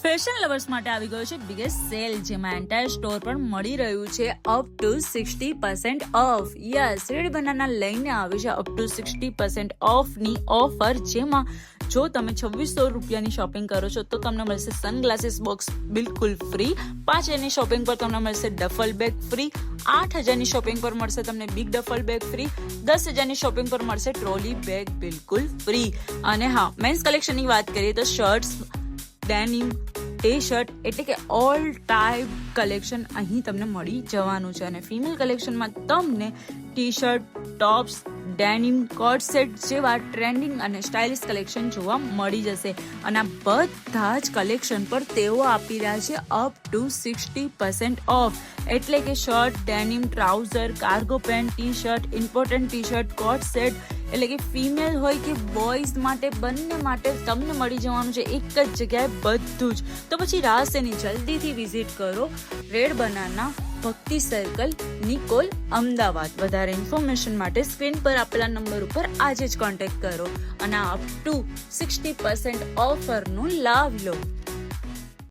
Fashion lovers માટે આવી ગયો છે બિગેસ્ટ સેલ, જેમાં એન્ટાયર સ્ટોર પર મળી રહ્યું છે up to 60% of. Yes, red banana લઈને આવી છે અપ ટુ 60% ઓફની ઓફર, જેમાં જો તમે 2600 રૂપિયાની શોપિંગ કરો છો તો તમને મળશે સનગ્લાસીસ બોક્સ બિલકુલ ફ્રી, 5000ની શોપિંગ પર તમને મળશે ડફલ બેગ ફ્રી, 8000ની શોપિંગ પર મળશે તમને બિગ ડફલ બેગ ફ્રી, 10000ની શોપિંગ પર મળશે ટ્રોલી બેગ બિલકુલ ફ્રી. અને હા, મેન્સ કલેક્શનની વાત કરીએ તો શર્ટ્સ, ડેનિમ, ટી શર્ટ એટલે કે ઓલ ટાઈપ કલેક્શન અહીં તમને મળી જવાનું છે. અને ફિમેલ કલેક્શનમાં તમને T shirt, tops, denim, coat set જેવા ટ્રેન્ડિંગ અને સ્ટાઇલિશ કલેક્શન જોવા મળી જશે. અને આ બધા જ કલેક્શન પર તેઓ આપી રહ્યા છે અપ ટુ 60% ઓફ, એટલે કે shirt, denim, trouser, cargo pant, T shirt, important T shirt, coat set એટલે કે ફિમેલ હોય કે બોયઝ માટે બંને માટે તમને મળી જવાનું છે એક જ જગ્યાએ બધું જ. તો પછી રાહ શેની, જલ્દીથી વિઝિટ કરો રેડ બનાના, ભક્તિ સર્કલ, નિકોલ, અમદાવાદ. વધારે ઇન્ફોર્મેશન માટે સ્ક્રીન પર આપેલા નંબર ઉપર આજે જ કોન્ટેક્ટ કરો અને અપ ટુ 60% ઓફરનો લાભ લો.